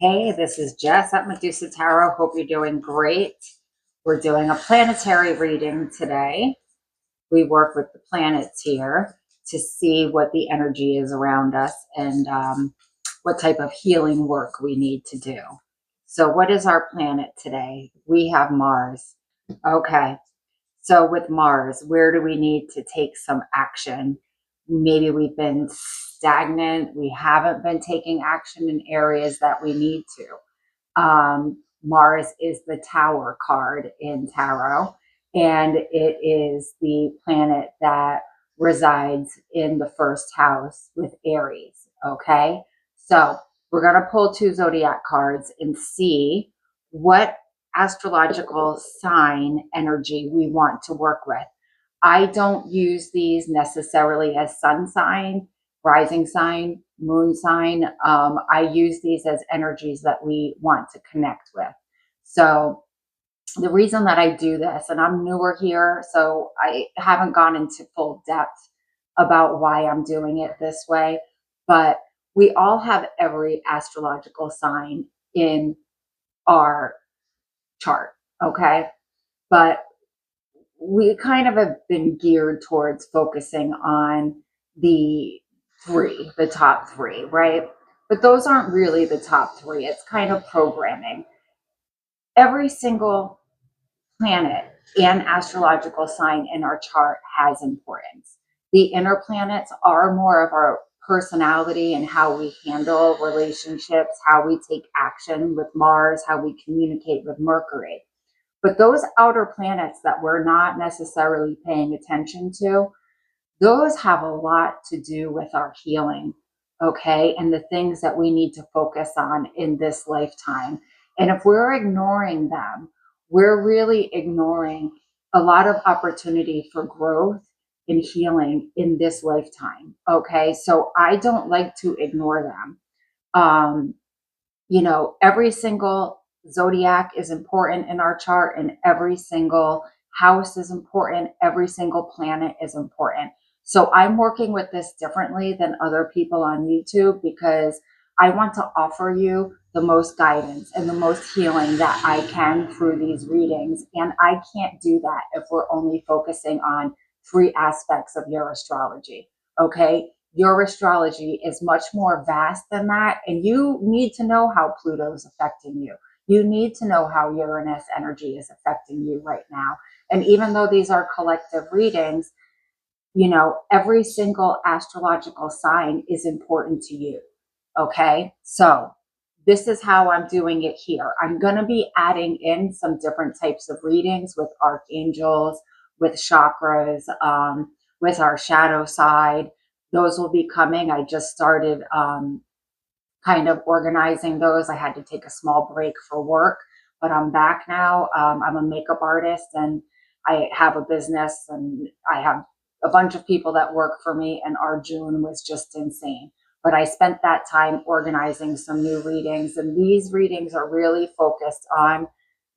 Hey, this is Jess at Medusa Tarot. Hope you're doing great. We're doing a planetary reading today. We work with the planets here to see what the energy is around us and what type of healing work we need to do. So what is our planet today? We have Mars. Okay. So with Mars, where do we need to take some action? Maybe we've been stagnant. We haven't been taking action in areas that we need to. Mars is the Tower card in tarot, and it is the planet that resides in the first house with Aries. Okay, so we're going to pull two zodiac cards and see what astrological sign energy we want to work with. I don't use these necessarily as sun sign, rising sign, moon sign. I use these as energies that we want to connect with. So the reason that I do this, and I'm newer here, so I haven't gone into full depth about why I'm doing it this way, but we all have every astrological sign in our chart, okay? But we kind of have been geared towards focusing on the top three, right? But those aren't really the top three. It's kind of programming. Every single planet and astrological sign in our chart has importance. The inner planets are more of our personality and how we handle relationships, how we take action with Mars, how we communicate with Mercury. But those outer planets that we're not necessarily paying attention to, those have a lot to do with our healing, okay? And the things that we need to focus on in this lifetime. And if we're ignoring them, we're really ignoring a lot of opportunity for growth and healing in this lifetime, okay? So I don't like to ignore them. Every single zodiac is important in our chart, and every single house is important. Every single planet is important. So I'm working with this differently than other people on YouTube because I want to offer you the most guidance and the most healing that I can through these readings. And I can't do that if we're only focusing on three aspects of your astrology. Okay. Your astrology is much more vast than that. And you need to know how Pluto is affecting you. You need to know how Uranus energy is affecting you right now. And even though these are collective readings, every single astrological sign is important to you. Okay. So this is how I'm doing it here. I'm going to be adding in some different types of readings with archangels, with chakras, with our shadow side. Those will be coming. I just started kind of organizing those. I had to take a small break for work, but I'm back now. I'm a makeup artist and I have a business and I have a bunch of people that work for me, and our June was just insane. But I spent that time organizing some new readings, and these readings are really focused on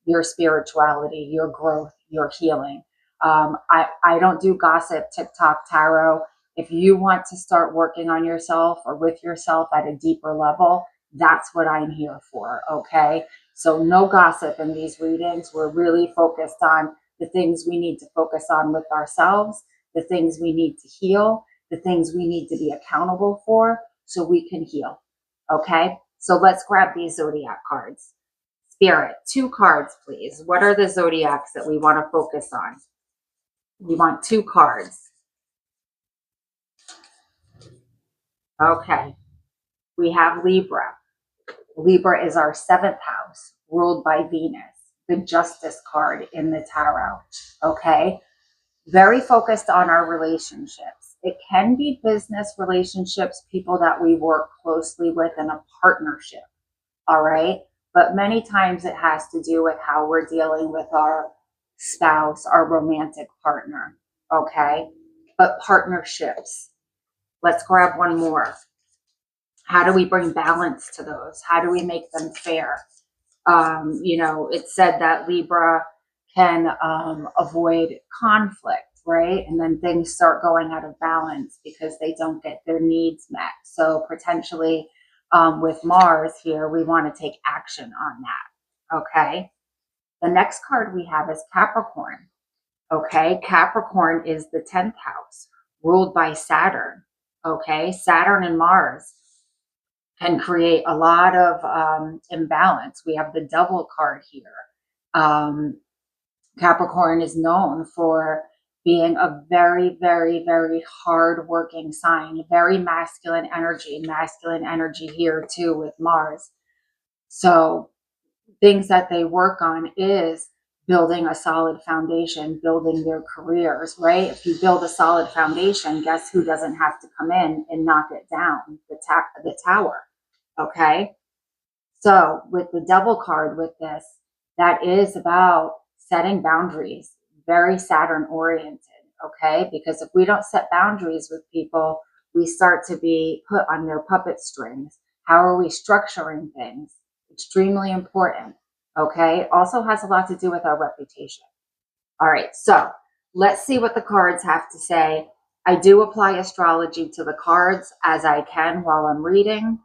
your spirituality, your growth, your healing. I don't do gossip, TikTok, tarot. If you want to start working on yourself or with yourself at a deeper level, that's what I'm here for, okay? So no gossip in these readings. We're really focused on the things we need to focus on with ourselves, the things we need to heal, the things we need to be accountable for so we can heal, okay? So let's grab these zodiac cards. Spirit, 2 cards, please. What are the zodiacs that we want to focus on? We want 2 cards. Okay. We have Libra. Libra is our 7th house, ruled by Venus, the Justice card in the tarot. Okay. Very focused on our relationships. It can be business relationships, people that we work closely with in a partnership. All right. But many times it has to do with how we're dealing with our spouse, our romantic partner. Okay. But partnerships. Let's grab one more. How do we bring balance to those? How do we make them fair? It's said that Libra can avoid conflict, right? And then things start going out of balance because they don't get their needs met. So potentially with Mars here, we want to take action on that. Okay. The next card we have is Capricorn. Okay. Capricorn is the 10th house, ruled by Saturn. Okay. Saturn and Mars can create a lot of imbalance. We have the Devil card here. Capricorn is known for being a very, very, very hard-working sign, very masculine energy here too with Mars. So things that they work on is building a solid foundation, building their careers, right? If you build a solid foundation, guess who doesn't have to come in and knock it down? The tower, okay? So with the Devil card with this, that is about setting boundaries, very Saturn oriented, okay? Because if we don't set boundaries with people, we start to be put on their puppet strings. How are we structuring things? Extremely important, okay? Also has a lot to do with our reputation. All right, so let's see what the cards have to say. I do apply astrology to the cards as I can while I'm reading.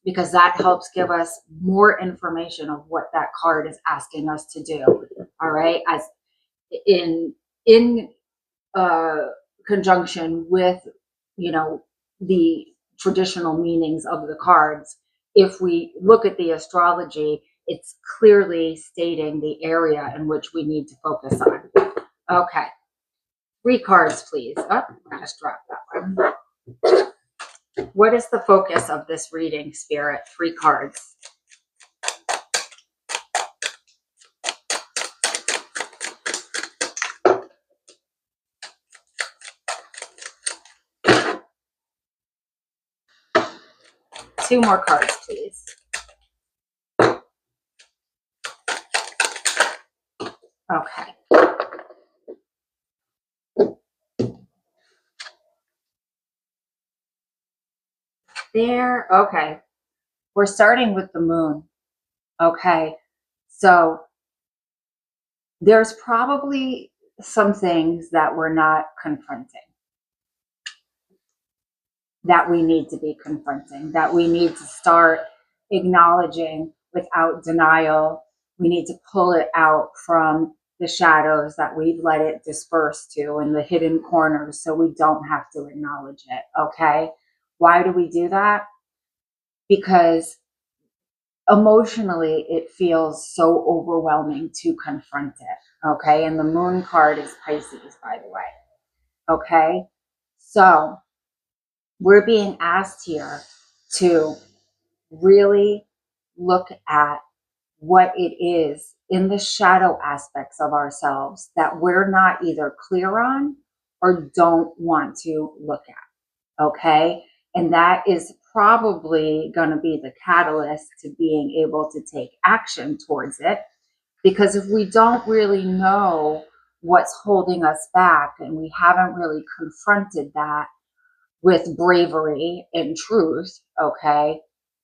Because that helps give us more information of what that card is asking us to do. All right, as in conjunction with, the traditional meanings of the cards. If we look at the astrology, it's clearly stating the area in which we need to focus on. Okay, 3 cards, please. Oh, I just dropped that one. What is the focus of this reading, Spirit? 3 cards. Two more cards, please. Okay. There. Okay. We're starting with the moon. Okay. So there's probably some things that we're not confronting, that we need to be confronting, that we need to start acknowledging without denial. We need to pull it out from the shadows that we've let it disperse to in the hidden corners so we don't have to acknowledge it, okay? Why do we do that? Because emotionally it feels so overwhelming to confront it, okay? And the moon card is Pisces, by the way, okay? So we're being asked here to really look at what it is in the shadow aspects of ourselves that we're not either clear on or don't want to look at, okay? And that is probably going to be the catalyst to being able to take action towards it. Because if we don't really know what's holding us back and we haven't really confronted that with bravery and truth, okay,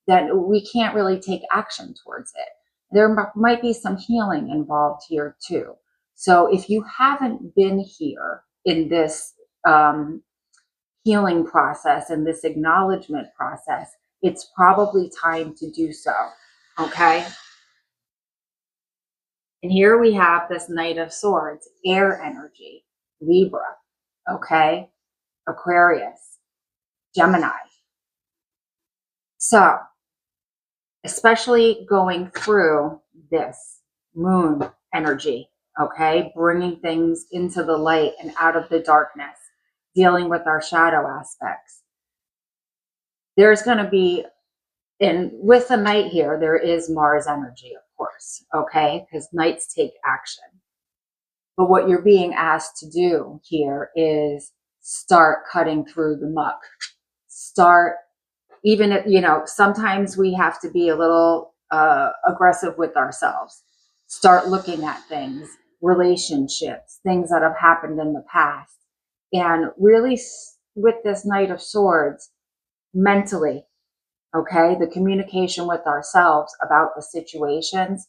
then we can't really take action towards it. There might be some healing involved here too. So if you haven't been here in this healing process and this acknowledgement process, it's probably time to do so, okay? And here we have this Knight of Swords, air energy, Libra, okay, Aquarius, Gemini. So, especially going through this moon energy, okay, bringing things into the light and out of the darkness, dealing with our shadow aspects. There's going to be, and with the Knight here, there is Mars energy, of course, okay, because Knights take action. But what you're being asked to do here is start cutting through the muck. Start, even if, sometimes we have to be a little aggressive with ourselves. Start looking at things, relationships, things that have happened in the past. And really, with this Knight of Swords, mentally, okay, the communication with ourselves about the situations,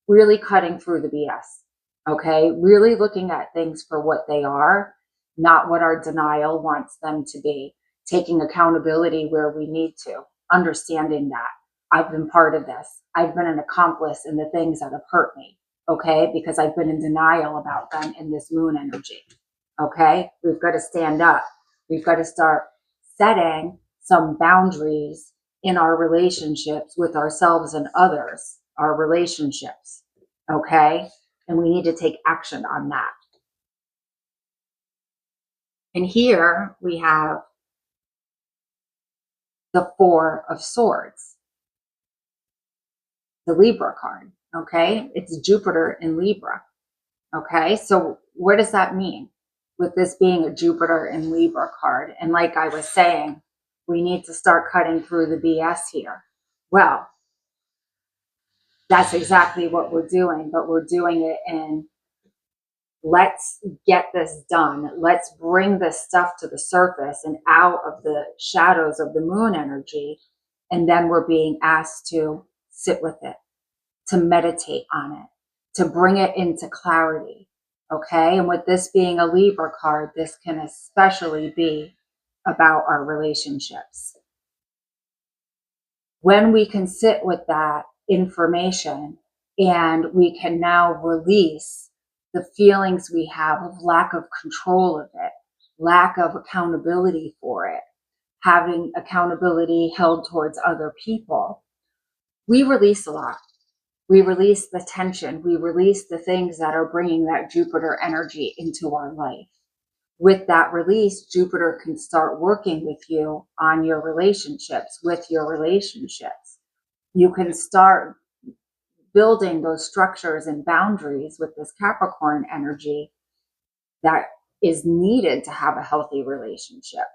really cutting through the BS, okay, really looking at things for what they are, not what our denial wants them to be, taking accountability where we need to, understanding that I've been part of this. I've been an accomplice in the things that have hurt me, okay? Because I've been in denial about them in this moon energy, okay? We've got to stand up. We've got to start setting some boundaries in our relationships with ourselves and others, our relationships, okay? And we need to take action on that. And here we have the Four of Swords, the Libra card, okay? It's Jupiter in Libra, okay? So what does that mean with this being a Jupiter in Libra card? And like I was saying, we need to start cutting through the BS here. Well, that's exactly what we're doing, but we're doing it in, let's get this done. Let's bring this stuff to the surface and out of the shadows of the moon energy. And then we're being asked to sit with it, to meditate on it, to bring it into clarity. Okay. And with this being a Libra card, this can especially be about our relationships. When we can sit with that information and we can now release the feelings we have of lack of control of it, lack of accountability for it, having accountability held towards other people, we release a lot. We release the tension. We release the things that are bringing that Jupiter energy into our life. With that release, Jupiter can start working with you on your relationships, with your relationships. You can start building those structures and boundaries with this Capricorn energy that is needed to have a healthy relationship.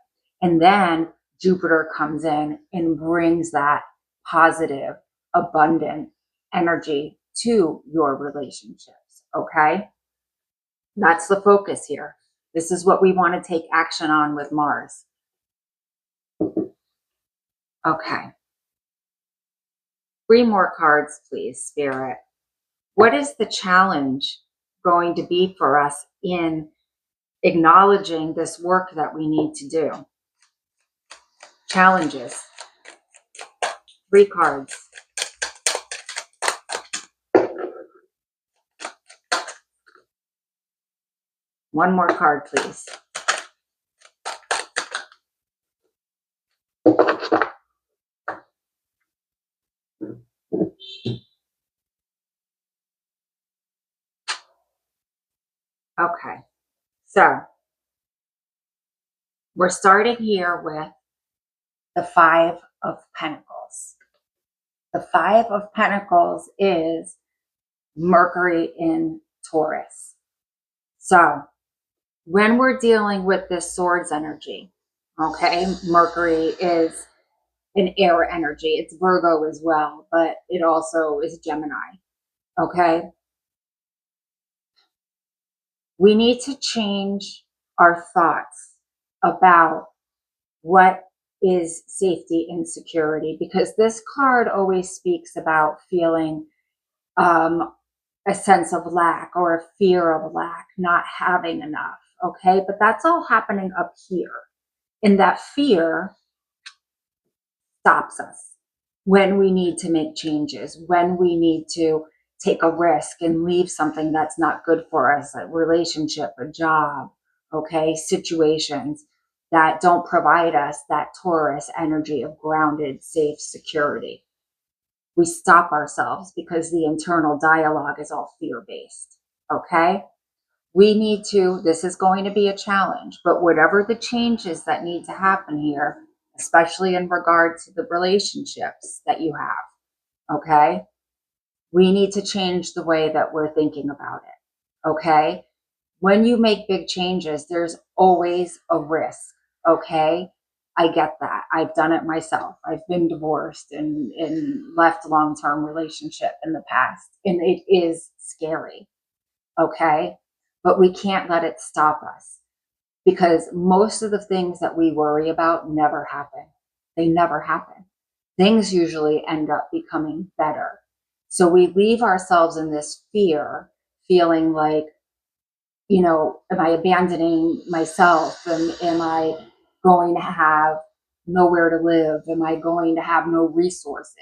And then Jupiter comes in and brings that positive, abundant energy to your relationships, okay? That's the focus here. This is what we want to take action on with Mars. Okay. 3 more cards, please, Spirit. What is the challenge going to be for us in acknowledging this work that we need to do? Challenges. 3 cards. One more card, please. Okay, so we're starting here with the 5 of Pentacles. The 5 of Pentacles is Mercury in Taurus. So when we're dealing with this swords energy, okay, Mercury is an air energy. It's Virgo as well, but it also is Gemini, okay? We need to change our thoughts about what is safety and security, because this card always speaks about feeling a sense of lack or a fear of lack, not having enough, okay? But that's all happening up here. And that fear stops us when we need to make changes, when we need to take a risk and leave something that's not good for us, a relationship, a job, okay, situations that don't provide us that Taurus energy of grounded, safe security. We stop ourselves because the internal dialogue is all fear-based, okay? We need to, this is going to be a challenge, but whatever the changes that need to happen here, especially in regard to the relationships that you have, okay? We need to change the way that we're thinking about it, okay? When you make big changes, there's always a risk, okay? I get that. I've done it myself. I've been divorced and left a long-term relationship in the past, and it is scary, okay? But we can't let it stop us, because most of the things that we worry about never happen. They never happen. Things usually end up becoming better. So we leave ourselves in this fear, feeling like, you know, am I abandoning myself? And am I going to have nowhere to live? Am I going to have no resources?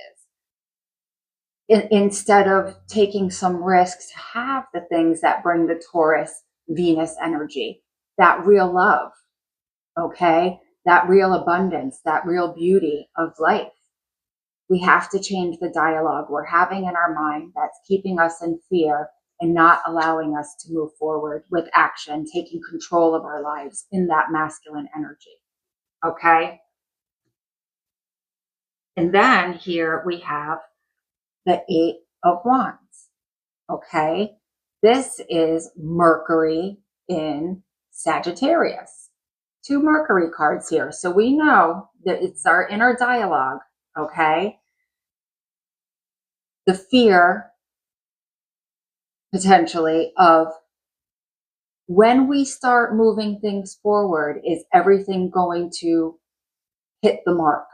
Instead of taking some risks, have the things that bring the Taurus Venus energy, that real love, okay? That real abundance, that real beauty of life. We have to change the dialogue we're having in our mind that's keeping us in fear and not allowing us to move forward with action, taking control of our lives in that masculine energy, okay? And then here we have the Eight of Wands, okay? This is Mercury in Sagittarius. Two Mercury cards here. So we know that it's our inner dialogue, okay? The fear, potentially, of when we start moving things forward, is everything going to hit the mark?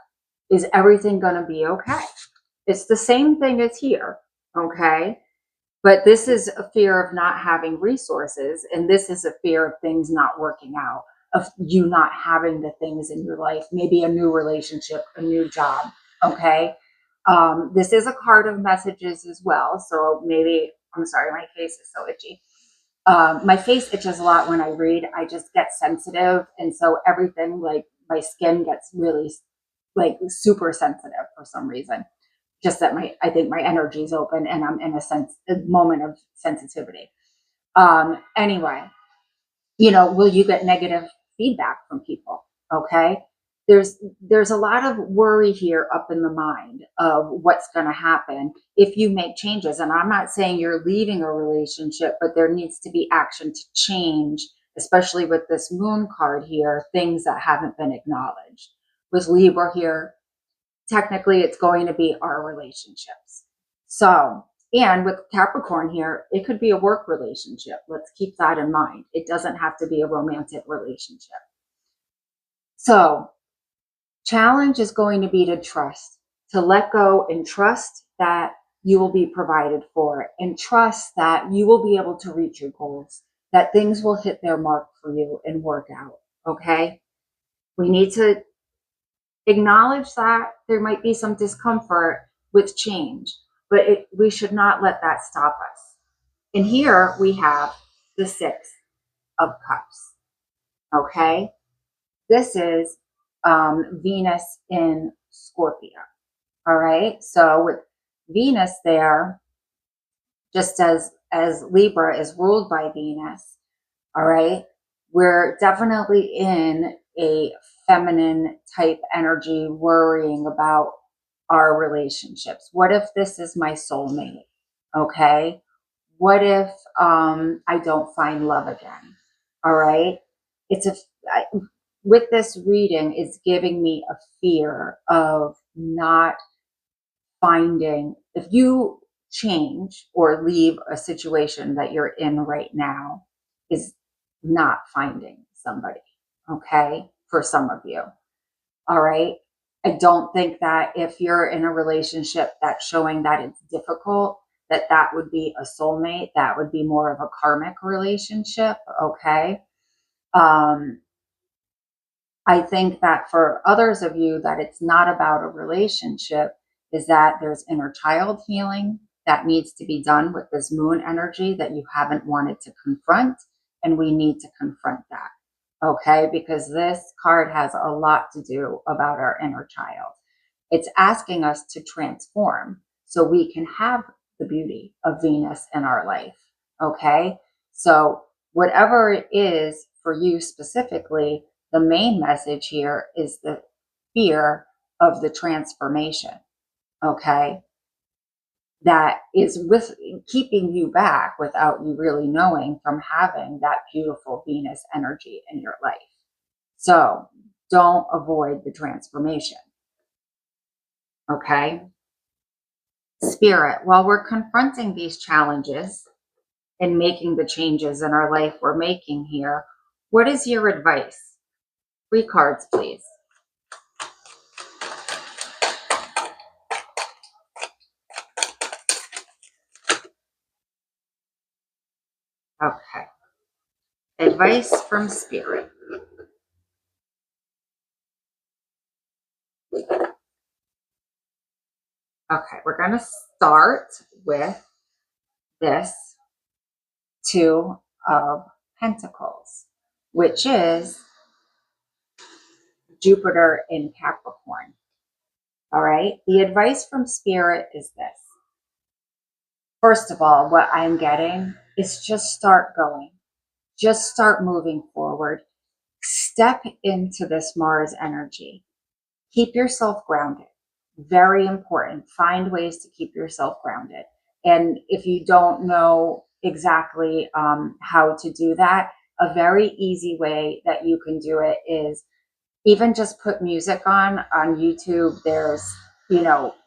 Is everything going to be okay? It's the same thing as here, okay? But this is a fear of not having resources, and this is a fear of things not working out, of you not having the things in your life, maybe a new relationship, a new job, okay? This is a card of messages as well, so maybe, I'm sorry, my face is so itchy. My face itches a lot when I read. I just get sensitive, and so everything, like my skin gets really like super sensitive for some reason. Just that I think my energy is open and I'm in a moment of sensitivity. Anyway, will you get negative feedback from people? Okay. There's a lot of worry here up in the mind of what's going to happen if you make changes. And I'm not saying you're leaving a relationship, but there needs to be action to change, especially with this moon card here, things that haven't been acknowledged. With Libra here, technically it's going to be our relationships. So, and with Capricorn here, it could be a work relationship. Let's keep that in mind. It doesn't have to be a romantic relationship. So, challenge is going to be to trust, to let go and trust that you will be provided for, and trust that you will be able to reach your goals, that things will hit their mark for you and work out. Okay? We need to acknowledge that there might be some discomfort with change, but we should not let that stop us. And here we have the Six of Cups. Okay, this is Venus in Scorpio. All right, so with Venus there, just as Libra is ruled by Venus, all right, we're definitely in a feminine type energy, worrying about our relationships. What if this is my soulmate? Okay. What if I don't find love again? All right. With this reading, it's giving me a fear of not finding, if you change or leave a situation that you're in right now, is not finding somebody, okay, for some of you. All right. I don't think that if you're in a relationship that's showing that it's difficult, that would be a soulmate. That would be more of a karmic relationship. Okay. I think that for others of you, that it's not about a relationship, is that there's inner child healing that needs to be done with this moon energy that you haven't wanted to confront. And we need to confront that. Okay. Because this card has a lot to do about our inner child. It's asking us to transform so we can have the beauty of Venus in our life. Okay. So whatever it is for you specifically, the main message here is the fear of the transformation, okay? That is with keeping you back without you really knowing from having that beautiful Venus energy in your life. So don't avoid the transformation, okay? Spirit, while we're confronting these challenges and making the changes in our life we're making here, what is your advice? 3 cards, please. Okay. Advice from Spirit. Okay, we're going to start with this Two of Pentacles, which is Jupiter in Capricorn. All right, the advice from Spirit is this. First of all, what I'm getting is just start going. Just start moving forward. Step into this Mars energy. Keep yourself grounded. Very important. Find ways to keep yourself grounded. And if you don't know exactly how to do that, a very easy way that you can do it is even just put music on YouTube. There's,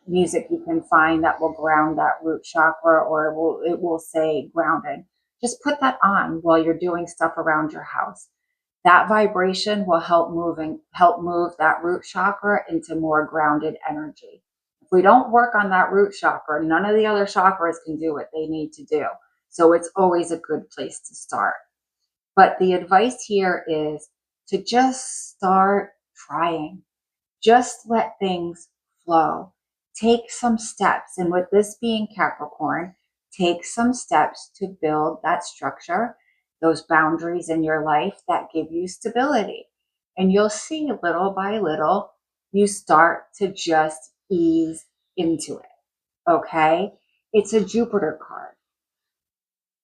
music you can find that will ground that root chakra, or it will say grounded. Just put that on while you're doing stuff around your house. That vibration will help move that root chakra into more grounded energy. If we don't work on that root chakra, none of the other chakras can do what they need to do. So it's always a good place to start. But the advice here is to just start trying. Just let things flow. Take some steps. And with this being Capricorn, take some steps to build that structure, those boundaries in your life that give you stability. And you'll see little by little, you start to just ease into it. Okay? It's a Jupiter card.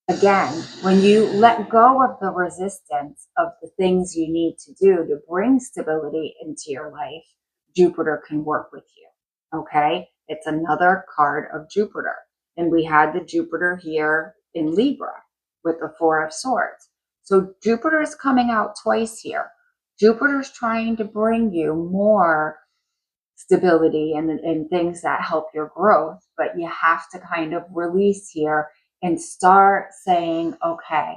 Again, when you let go of the resistance of the things you need to do to bring stability into your life, Jupiter can work with you. Okay? It's another card of Jupiter. And we had the Jupiter here in Libra with the Four of Swords. So Jupiter is coming out twice here. Jupiter's trying to bring you more stability and things that help your growth, but you have to kind of release here and start saying, okay,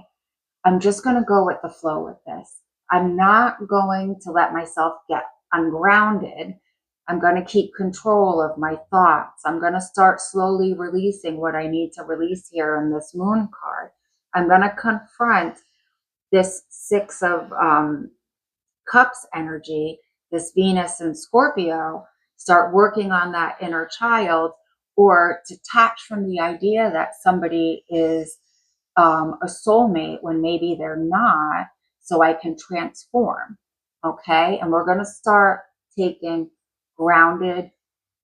I'm just going to go with the flow with this. I'm not going to let myself get ungrounded. I'm going to keep control of my thoughts. I'm going to start slowly releasing what I need to release here in this moon card. I'm going to confront this Six of Cups energy, this Venus and Scorpio, start working on that inner child, or detach from the idea that somebody is a soulmate when maybe they're not, so I can transform. Okay. And we're going to start taking grounded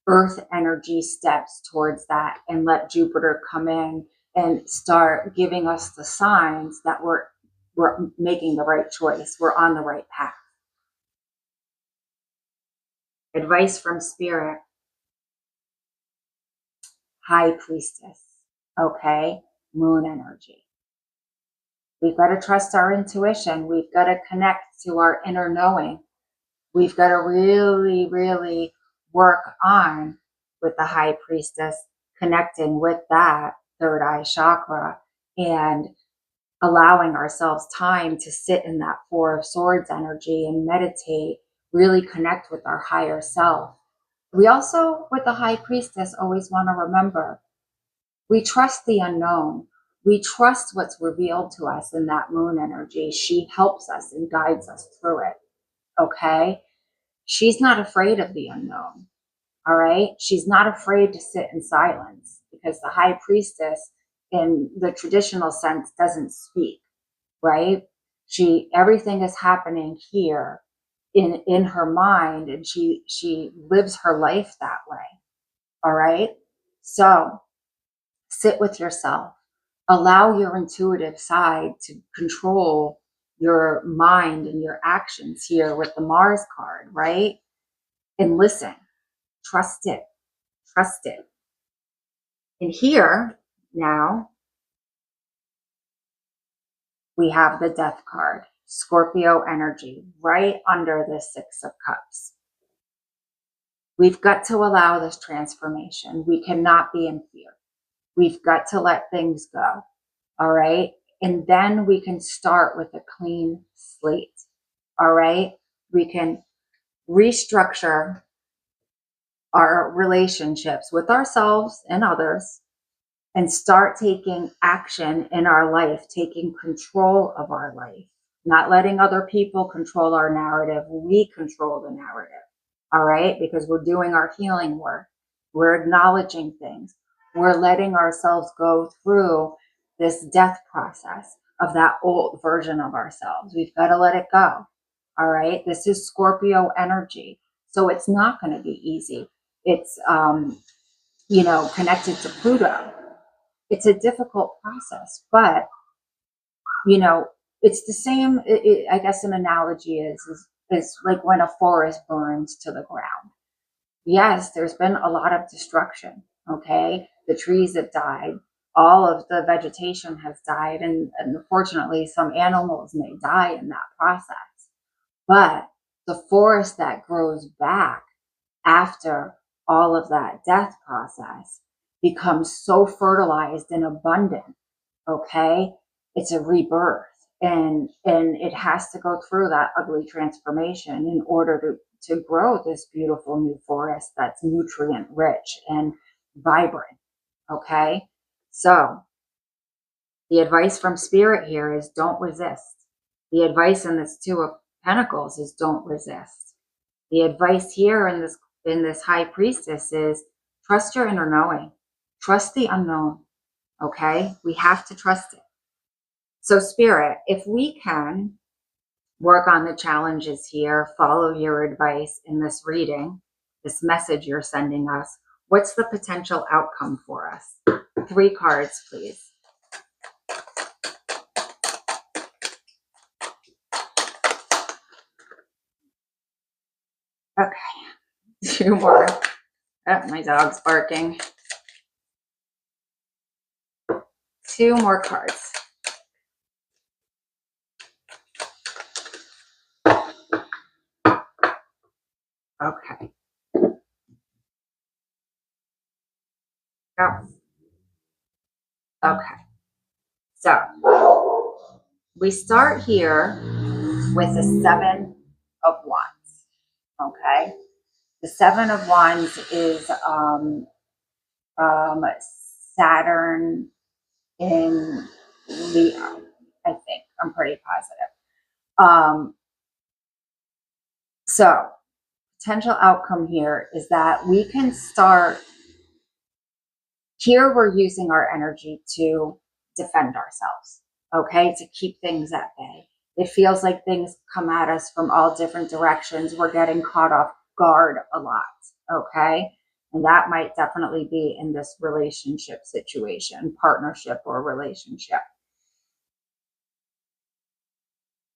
earth energy steps towards that, and let Jupiter come in and start giving us the signs that we're making the right choice. We're on the right path. Advice from Spirit. High Priestess. Okay. Moon energy. We've got to trust our intuition. We've got to connect to our inner knowing. We've got to really, really work on with the High Priestess, connecting with that third eye chakra and allowing ourselves time to sit in that Four of Swords energy and meditate, really connect with our higher self. We also, with the High Priestess, always want to remember, we trust the unknown. We trust what's revealed to us in that moon energy. She helps us and guides us through it. Okay? She's not afraid of the unknown. All right? She's not afraid to sit in silence, because the High Priestess, in the traditional sense, doesn't speak, right? Everything is happening here in her mind, and she lives her life that way. All right? So sit with yourself. Allow your intuitive side to control your mind and your actions here with the Mars card, right? And listen, trust it, trust it. And here now we have the Death card, Scorpio energy, right under the Six of Cups. We've got to allow this transformation. We cannot be in fear. We've got to let things go. All right. And then we can start with a clean slate. All right. We can restructure our relationships with ourselves and others and start taking action in our life, taking control of our life, not letting other people control our narrative. We control the narrative. All right. Because we're doing our healing work. We're acknowledging things. We're letting ourselves go through this death process of that old version of ourselves. We've got to let it go. All right. This is Scorpio energy. So it's not going to be easy. It's, connected to Pluto. It's a difficult process, but, it's the same. I guess an analogy is like when a forest burns to the ground. Yes, there's been a lot of destruction. Okay. The trees have died. All of the vegetation has died. And unfortunately, some animals may die in that process. But the forest that grows back after all of that death process becomes so fertilized and abundant. Okay. It's a rebirth. And it has to go through that ugly transformation in order to grow this beautiful new forest that's nutrient rich and vibrant. Okay. So the advice from Spirit here is don't resist. The advice in this Two of Pentacles is don't resist. The advice here in this High Priestess is trust your inner knowing. Trust the unknown. Okay. We have to trust it. So Spirit, if we can work on the challenges here, follow your advice in this reading, this message you're sending us, what's the potential outcome for us? 3 cards, please. Okay, 2 more. Oh, my dog's barking. 2 more cards. Okay. Oh. Okay. So we start here with the 7 of Wands. Okay. The 7 of Wands is Saturn in Leo, I think. I'm pretty positive. So potential outcome here is that we can start here. We're using our energy to defend ourselves, okay, to keep things at bay. It feels like things come at us from all different directions. We're getting caught off guard a lot, okay? And that might definitely be in this relationship situation, partnership or relationship.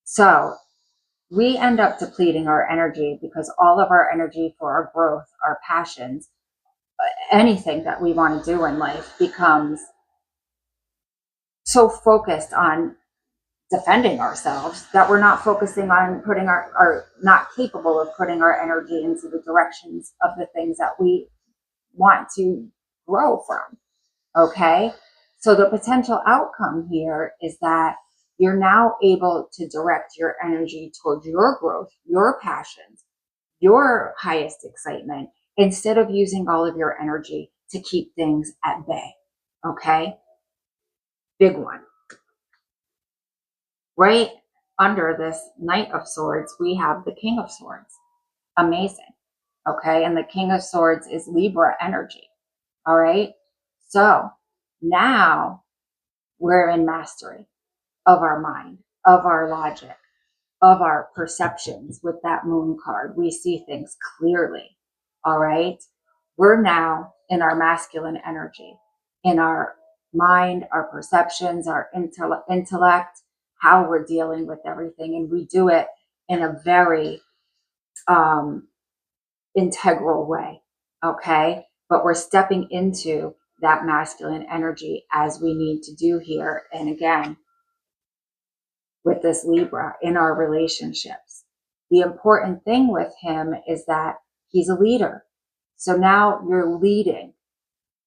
So we end up depleting our energy because all of our energy for our growth, our passions, anything that we want to do in life becomes so focused on defending ourselves that we're not focusing on putting our not capable of putting our energy into the directions of the things that we want to grow from. Okay. So the potential outcome here is that you're now able to direct your energy towards your growth, your passions, your highest excitement, instead of using all of your energy to keep things at bay. Okay. Big one. Right under this Knight of Swords, we have the King of Swords. Amazing. Okay. And the King of Swords is Libra energy. All right. So now we're in mastery of our mind, of our logic, of our perceptions with that Moon card. We see things clearly. All right. We're now in our masculine energy, in our mind, our perceptions, our intellect, how we're dealing with everything. And we do it in a very integral way. Okay. But we're stepping into that masculine energy as we need to do here. And again, with this Libra in our relationships, the important thing with him is that he's a leader. So now you're leading.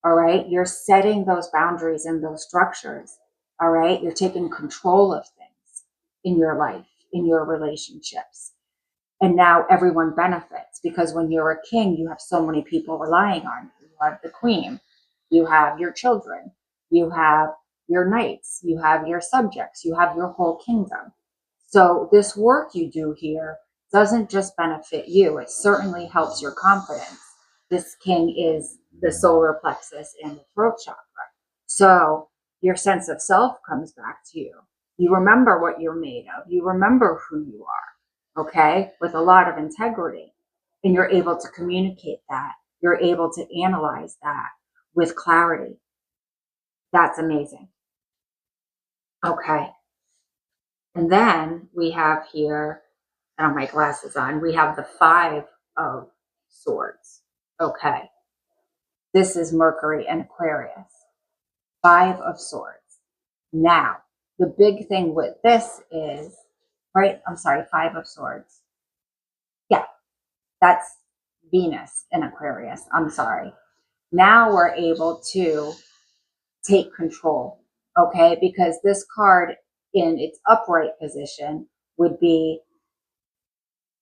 All right. You're setting those boundaries and those structures. All right. You're taking control of things in your life, in your relationships. And now everyone benefits because when you're a king, you have so many people relying on you. You have the queen, you have your children, you have your knights, you have your subjects, you have your whole kingdom. So this work you do here doesn't just benefit you. It certainly helps your confidence. This king is the solar plexus and the throat chakra. So your sense of self comes back to you. You remember what you're made of. You remember who you are, okay, with a lot of integrity. And you're able to communicate that. You're able to analyze that with clarity. That's amazing. Okay. And then we have here, I don't have my glasses on, we have the 5 of Swords. Okay. This is Mercury and Aquarius. 5 of Swords. Now, the big thing with this is, right? I'm sorry, 5 of Swords. Yeah, that's Venus in Aquarius. I'm sorry. Now we're able to take control, okay? Because this card in its upright position would be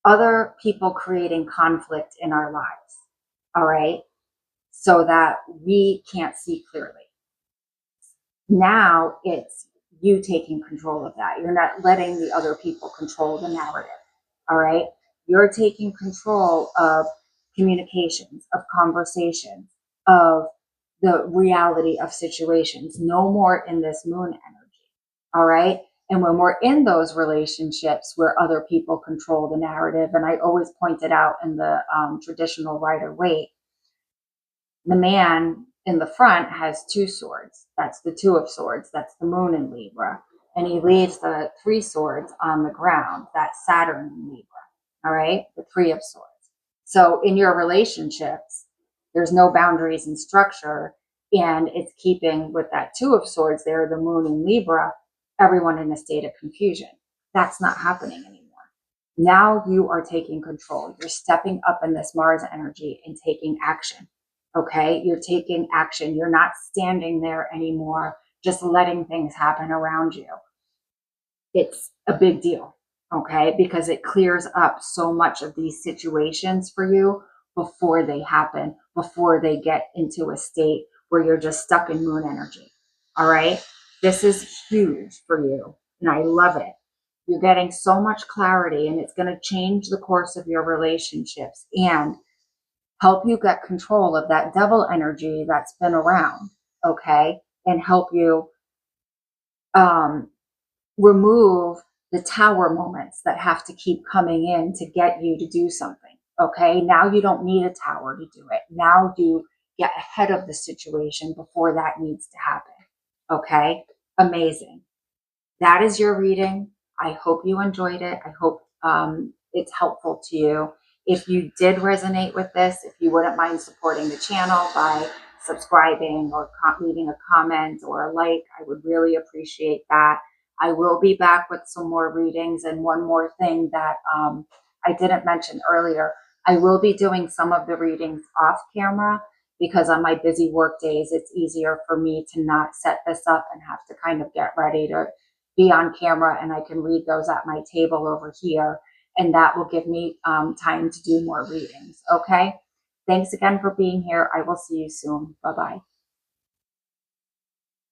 other people creating conflict in our lives, all right? So that we can't see clearly. Now it's you taking control of that. You're not letting the other people control the narrative, all right? You're taking control of communications, of conversations, of the reality of situations. No more in this moon energy, all right? And when we're in those relationships where other people control the narrative, and I always point it out in the traditional Rider-Waite, the man in the front has 2 swords. That's the 2 of Swords. That's the moon in Libra. And he leaves the 3 swords on the ground. That's Saturn in Libra. All right? The 3 of Swords. So in your relationships, there's no boundaries and structure. And it's keeping with that 2 of Swords there, the moon in Libra, everyone in a state of confusion. That's not happening anymore. Now you are taking control. You're stepping up in this Mars energy and taking action. Okay, you're taking action. You're not standing there anymore, just letting things happen around you. It's a big deal, okay, because it clears up so much of these situations for you before they happen, before they get into a state where you're just stuck in moon energy. All right, this is huge for you, and I love it. You're getting so much clarity, and it's going to change the course of your relationships and help you get control of that devil energy that's been around, okay? And help you remove the tower moments that have to keep coming in to get you to do something, okay? Now you don't need a tower to do it. Now you get ahead of the situation before that needs to happen, okay? Amazing. That is your reading. I hope you enjoyed it. I hope it's helpful to you. If you did resonate with this, if you wouldn't mind supporting the channel by subscribing or leaving a comment or a like, I would really appreciate that. I will be back with some more readings. And one more thing that I didn't mention earlier, I will be doing some of the readings off camera because on my busy work days, it's easier for me to not set this up and have to kind of get ready to be on camera, and I can read those at my table over here, and that will give me time to do more readings. Okay. Thanks again for being here. I will see you soon. Bye-bye.